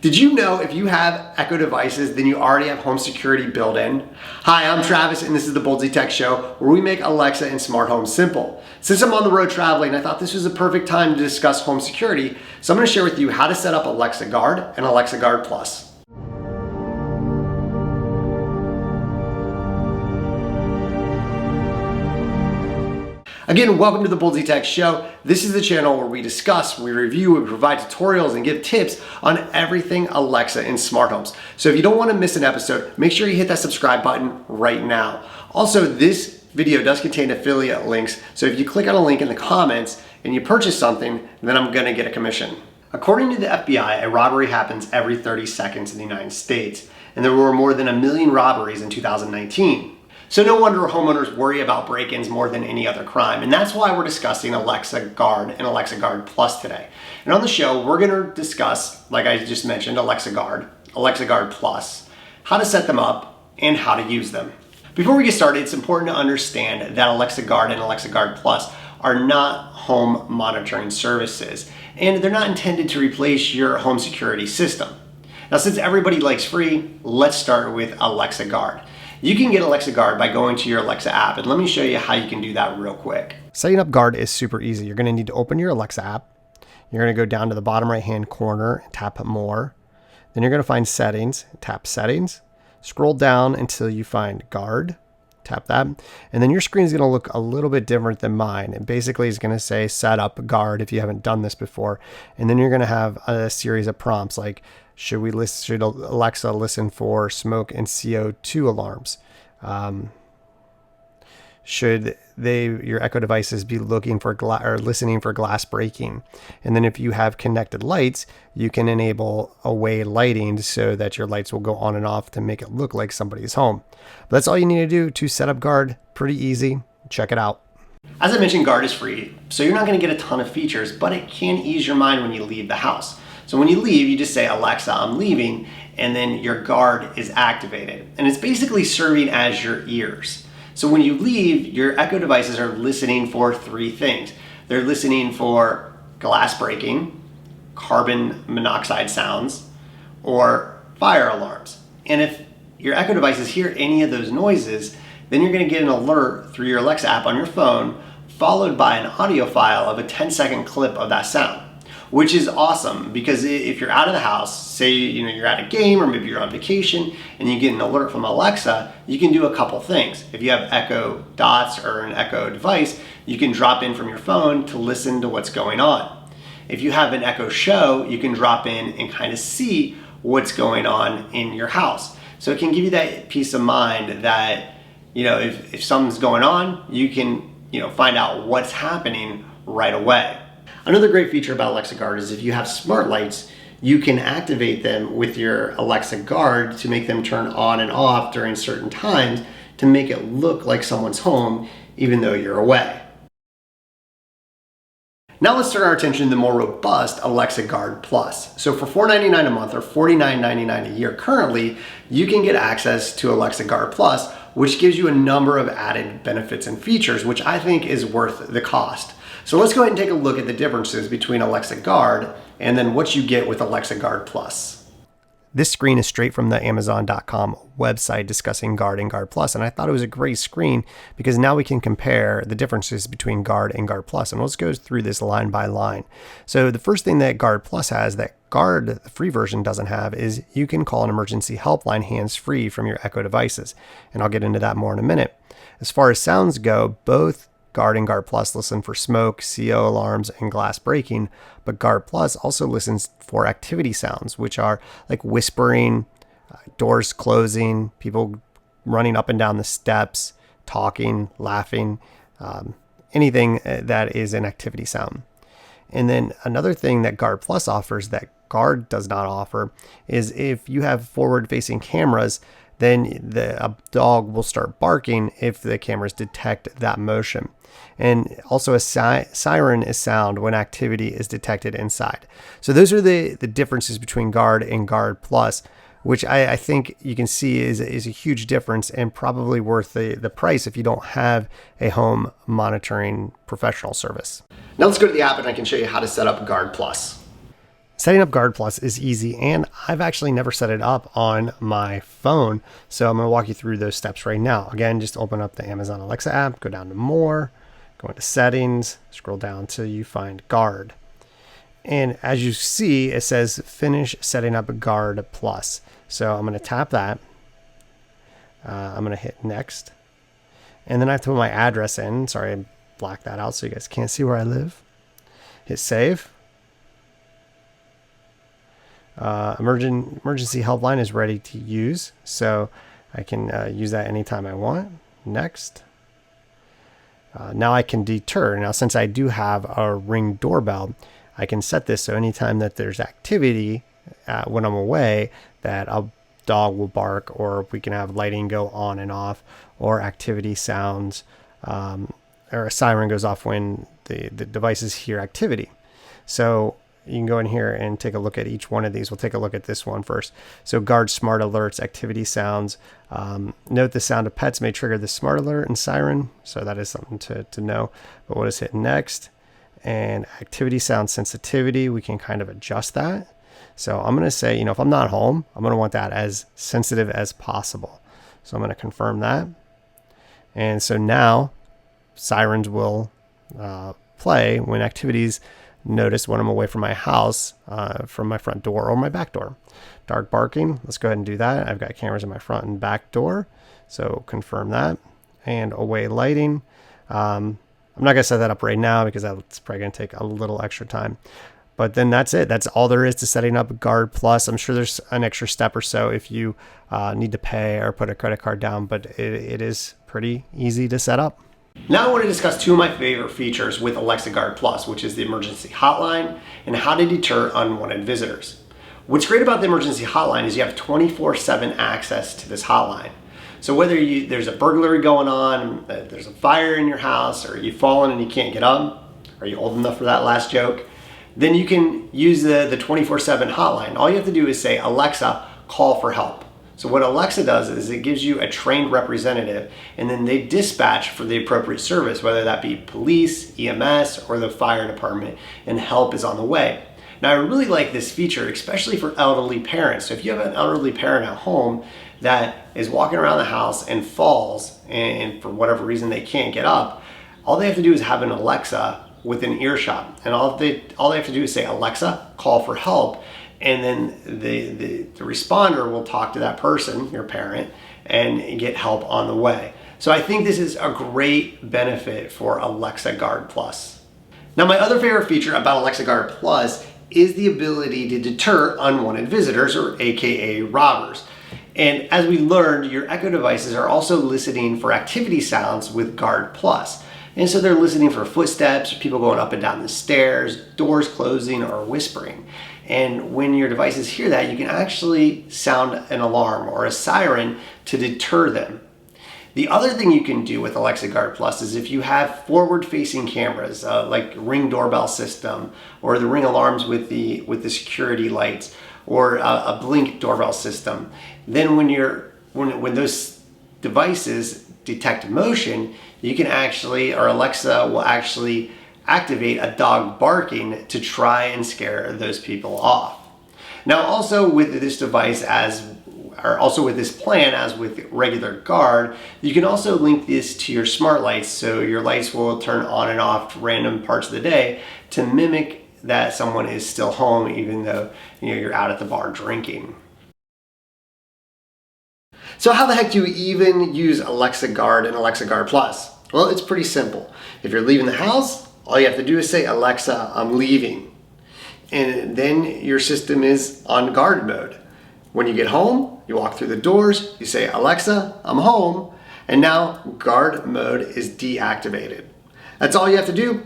Did you know if you have Echo devices, then you already have home security built in? Hi, I'm Travis, and this is the Bold Tech Show, where we make Alexa and smart home simple. Since I'm on the road traveling, I thought this was a perfect time to discuss home security, so I'm going to share with you how to set up Alexa Guard and Alexa Guard Plus. Again, welcome to the Bold Tech Show. This is the channel where we discuss, we review, we provide tutorials, and give tips on everything Alexa and smart homes. So if you don't want to miss an episode, make sure you hit that subscribe button right now. Also, this video does contain affiliate links, so if you click on a link in the comments and you purchase something, then I'm going to get a commission. According to the FBI, a robbery happens every 30 seconds in the United States, and there were more than 1 million robberies in 2019. So no wonder homeowners worry about break-ins more than any other crime. And that's why we're discussing Alexa Guard and Alexa Guard Plus today. And on the show, we're gonna discuss, like I just mentioned, Alexa Guard Plus, how to set them up, and how to use them. Before we get started, it's important to understand that Alexa Guard and Alexa Guard Plus are not home monitoring services, and they're not intended to replace your home security system. Now, since everybody likes free, let's start with Alexa Guard. You can get Alexa Guard by going to your Alexa app, and let me show you how you can do that real quick. Setting up Guard is super easy. You're going to need to open your Alexa app. You're going to go down to the bottom right hand corner and tap More. Then you're going to find Settings, tap Settings. Scroll down until you find Guard, tap that, and then your screen is going to look a little bit different than mine. And basically it's going to say Set up Guard if you haven't done this before. And then you're going to have a series of prompts like, should Alexa listen for smoke and CO2 alarms? Should your Echo devices be looking for listening for glass breaking? And then if you have connected lights, you can enable away lighting so that your lights will go on and off to make it look like somebody's home. But that's all you need to do to set up Guard. Pretty easy. Check it out. As I mentioned, Guard is free, so you're not going to get a ton of features, but it can ease your mind when you leave the house. So when you leave, you just say, Alexa, I'm leaving, and then your Guard is activated. And it's basically serving as your ears. So when you leave, your Echo devices are listening for 3 things. They're listening for glass breaking, carbon monoxide sounds, or fire alarms. And if your Echo devices hear any of those noises, then you're going to get an alert through your Alexa app on your phone, followed by an audio file of a 10-second clip of that sound. Which is awesome, because if you're out of the house, say you're at a game or maybe you're on vacation and you get an alert from Alexa, you can do a couple things. If you have Echo Dots or an Echo device, you can drop in from your phone to listen to what's going on. If you have an Echo Show, you can drop in and kind of see what's going on in your house. So it can give you that peace of mind that if something's going on, you can find out what's happening right away. Another great feature about Alexa Guard is if you have smart lights, you can activate them with your Alexa Guard to make them turn on and off during certain times to make it look like someone's home even though you're away. Now let's turn our attention to the more robust Alexa Guard Plus. So for $4.99 a month or $49.99 a year currently, you can get access to Alexa Guard Plus, which gives you a number of added benefits and features, which I think is worth the cost. So let's go ahead and take a look at the differences between Alexa Guard and then what you get with Alexa Guard Plus. This screen is straight from the Amazon.com website discussing Guard and Guard Plus, and I thought it was a great screen because now we can compare the differences between Guard and Guard Plus, and let's go through this line by line. So the first thing that Guard Plus has that Guard, the free version, doesn't have is you can call an emergency helpline hands-free from your Echo devices, and I'll get into that more in a minute. As far as sounds go, both Guard and Guard Plus listen for smoke, CO alarms, and glass breaking, but Guard Plus also listens for activity sounds, which are like whispering, doors closing, people running up and down the steps, talking, laughing, anything that is an activity sound. And then another thing that Guard Plus offers that Guard does not offer is if you have forward-facing cameras, then a dog will start barking if the cameras detect that motion. And also a siren is sound when activity is detected inside. So those are the differences between Guard and Guard Plus, which I think you can see is a huge difference and probably worth the price if you don't have a home monitoring professional service. Now let's go to the app and I can show you how to set up Guard Plus. Setting up Guard Plus is easy, and I've actually never set it up on my phone. So I'm going to walk you through those steps right now. Again, just open up the Amazon Alexa app, go down to More, go into Settings, scroll down till you find Guard. And as you see, it says Finish Setting Up Guard Plus. So I'm going to tap that. I'm going to hit Next. And then I have to put my address in. Sorry, I blacked that out so you guys can't see where I live. Hit Save. Emergency helpline is ready to use, so I can use that anytime I want. Next. Now I can deter. Now, since I do have a Ring doorbell, I can set this so anytime that there's activity when I'm away, that a dog will bark, or we can have lighting go on and off, or activity sounds, or a siren goes off when the devices hear activity. So you can go in here and take a look at each one of these. We'll take a look at this one first. So Guard Smart Alerts, activity sounds. Note the sound of pets may trigger the smart alert and siren. So that is something to know. But we'll just hit Next. And activity sound sensitivity, we can kind of adjust that. So I'm going to say, if I'm not home, I'm going to want that as sensitive as possible. So I'm going to confirm that. And so now sirens will play when activities notice when I'm away from my house, from my front door or my back door. Dog barking, let's go ahead and do that. I've got cameras in my front and back door, so confirm that. And away lighting, I'm not going to set that up right now because that's probably going to take a little extra time. But then that's it. That's all there is to setting up Guard Plus. I'm sure there's an extra step or so if you need to pay or put a credit card down, but it is pretty easy to set up. Now I want to discuss two of my favorite features with Alexa Guard Plus, which is the emergency hotline and how to deter unwanted visitors. What's great about the emergency hotline is you have 24/7 access to this hotline. So whether there's a burglary going on, there's a fire in your house, or you've fallen and you can't get up, are you old enough for that last joke? Then you can use the 24/7 hotline. All you have to do is say, Alexa, call for help. So what Alexa does is it gives you a trained representative, and then they dispatch for the appropriate service, whether that be police, EMS, or the fire department, and help is on the way. Now I really like this feature, especially for elderly parents. So if you have an elderly parent at home that is walking around the house and falls, and for whatever reason they can't get up, all they have to do is have an Alexa within earshot. And all they have to do is say, Alexa, call for help. And then the responder will talk to that person, your parent, and get help on the way. So I think this is a great benefit for Alexa Guard Plus. Now, my other favorite feature about Alexa Guard Plus is the ability to deter unwanted visitors, or AKA robbers. And as we learned, your Echo devices are also listening for activity sounds with Guard Plus. And so they're listening for footsteps, people going up and down the stairs, doors closing, or whispering. And when your devices hear that, you can actually sound an alarm or a siren to deter them. The other thing you can do with Alexa Guard Plus is if you have forward-facing cameras, like Ring doorbell system, or the Ring alarms with the security lights, or a Blink doorbell system, then when those devices detect motion, you can actually, or Alexa will actually activate a dog barking to try and scare those people off. Now, also with this device, also with this plan, as with regular Guard, you can also link this to your smart lights, so your lights will turn on and off random parts of the day to mimic that someone is still home, even though you're out at the bar drinking. So how the heck do you even use Alexa Guard and Alexa Guard Plus? Well, it's pretty simple. If you're leaving the house, all you have to do is say, Alexa, I'm leaving. And then your system is on guard mode. When you get home, you walk through the doors, you say, Alexa, I'm home. And now guard mode is deactivated. That's all you have to do.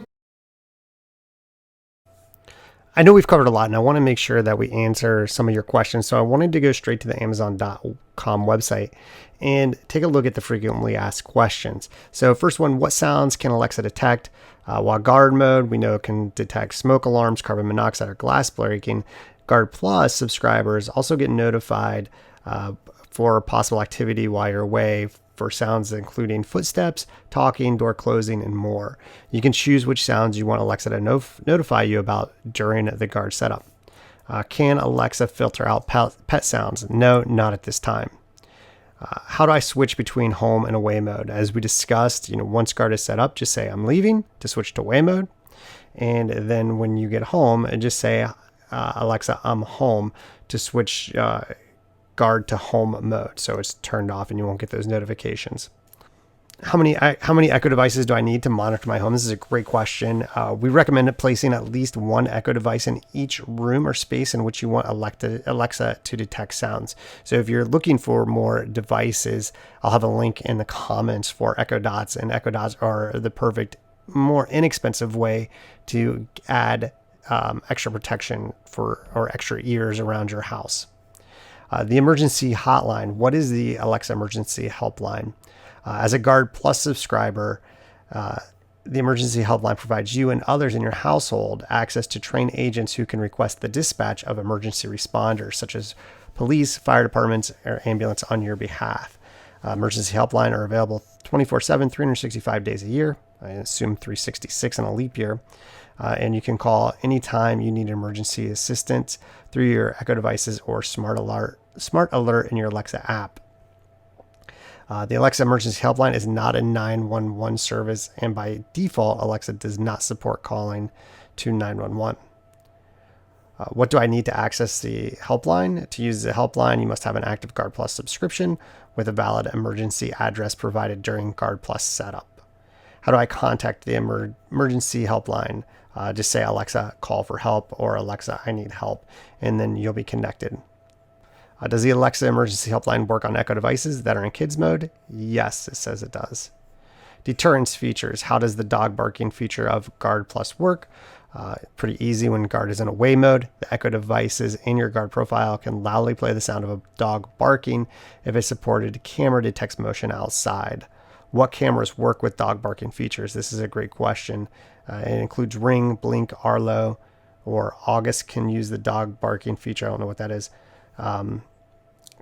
I know we've covered a lot, and I want to make sure that we answer some of your questions. So I wanted to go straight to the Amazon.com website and take a look at the frequently asked questions. So first one, what sounds can Alexa detect? While Guard mode, we know it can detect smoke alarms, carbon monoxide, or glass breaking. Guard Plus subscribers also get notified for possible activity while you're away, for sounds including footsteps, talking, door closing, and more. You can choose which sounds you want Alexa to notify you about during the Guard setup. Can Alexa filter out pet sounds? No, not at this time. How do I switch between home and away mode? As we discussed, once Guard is set up, just say I'm leaving to switch to away mode. And then when you get home, just say, Alexa, I'm home, to switch Guard to home mode. So it's turned off and you won't get those notifications. How many Echo devices do I need to monitor my home? This is a great question. We recommend placing at least one Echo device in each room or space in which you want Alexa to detect sounds. So if you're looking for more devices, I'll have a link in the comments for Echo Dots, and Echo Dots are the perfect, more inexpensive way to add extra protection or extra ears around your house. The emergency hotline. What is the Alexa emergency helpline? As a Guard Plus subscriber, the emergency helpline provides you and others in your household access to trained agents who can request the dispatch of emergency responders, such as police, fire departments, or ambulance on your behalf. Emergency helpline are available 24/7, 365 days a year. I assume 366 in a leap year. And you can call anytime you need emergency assistance through your Echo devices or Smart Alert in your Alexa app. The Alexa Emergency Helpline is not a 911 service, and by default, Alexa does not support calling to 911. What do I need to access the helpline? To use the helpline, you must have an active Guard Plus subscription with a valid emergency address provided during Guard Plus setup. How do I contact the emergency helpline? Just say, Alexa, call for help, or Alexa, I need help, and then you'll be connected. Does the Alexa emergency helpline work on Echo devices that are in kids mode? Yes, it says it does. Deterrence features. How does the dog barking feature of Guard Plus work? Pretty easy. When Guard is in away mode, the Echo devices in your Guard profile can loudly play the sound of a dog barking if a supported camera detects motion outside. What cameras work with dog barking features? This is a great question. It includes Ring, Blink, Arlo, or August can use the dog barking feature. I don't know what that is.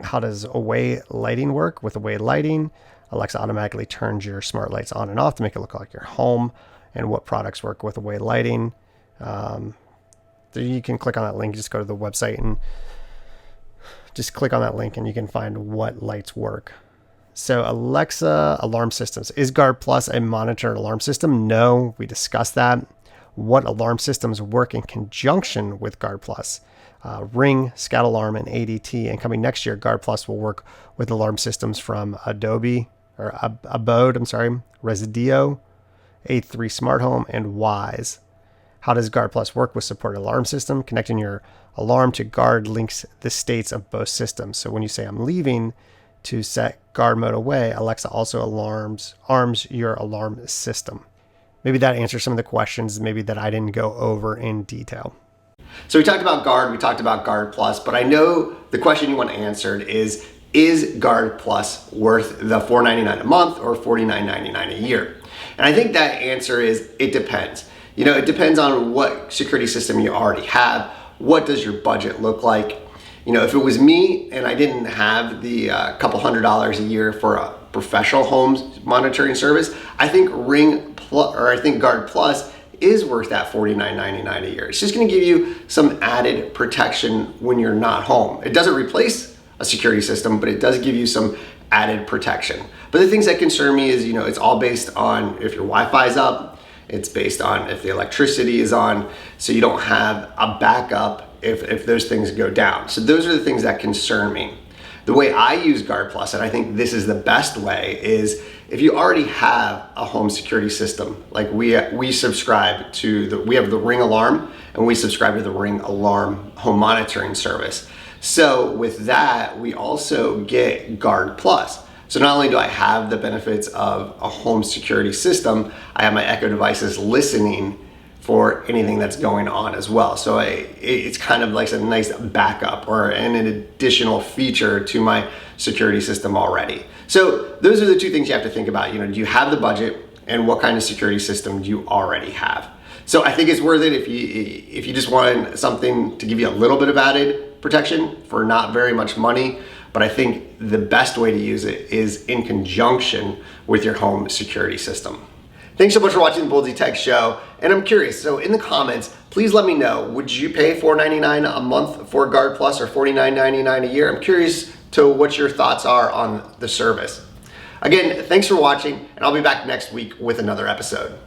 How does away lighting work? With away lighting, Alexa automatically turns your smart lights on and off to make it look like you're home. And what products work with away lighting? You can click on that link. Just go to the website and just click on that link and you can find what lights work. So Alexa alarm systems. Is Guard Plus a monitored alarm system? No, we discussed that. What alarm systems work in conjunction with Guard Plus? Ring, Scout Alarm, and ADT. And coming next year, Guard Plus will work with alarm systems from Abode, Residio, A3 Smart Home, and Wise. How does Guard Plus work with supported alarm system? Connecting your alarm to Guard links the states of both systems. So when you say I'm leaving to set Guard mode away, Alexa also arms your alarm system. Maybe that answers some of the questions maybe that I didn't go over in detail. So we talked about Guard, we talked about Guard Plus, but I know the question you want answered is Guard Plus worth the $4.99 a month or $49.99 a year? And I think that answer is it depends. It depends on what security system you already have. What does your budget look like? If it was me and I didn't have the couple $100s a year for a professional home monitoring service, I think Guard Plus is worth that $49.99 a year. It's just going to give you some added protection when you're not home. It doesn't replace a security system, but it does give you some added protection. But the things that concern me is, it's all based on if your Wi-Fi is up. It's based on if the electricity is on, so you don't have a backup if those things go down. So those are the things that concern me. The way I use Guard Plus, and I think this is the best way, is if you already have a home security system, like we subscribe to we have the Ring Alarm, and we subscribe to the Ring Alarm home monitoring service. So with that, we also get Guard Plus. So not only do I have the benefits of a home security system, I have my Echo devices listening for anything that's going on as well. So it's kind of like a nice backup or an additional feature to my security system already. So those are the two things you have to think about. Do you have the budget, and what kind of security system do you already have? So I think it's worth it if you just want something to give you a little bit of added protection for not very much money. But I think the best way to use it is in conjunction with your home security system. Thanks so much for watching the Boldsy Tech Show. And I'm curious, so in the comments, please let me know, would you pay $4.99 a month for Guard Plus or $49.99 a year? I'm curious to what your thoughts are on the service. Again, thanks for watching, and I'll be back next week with another episode.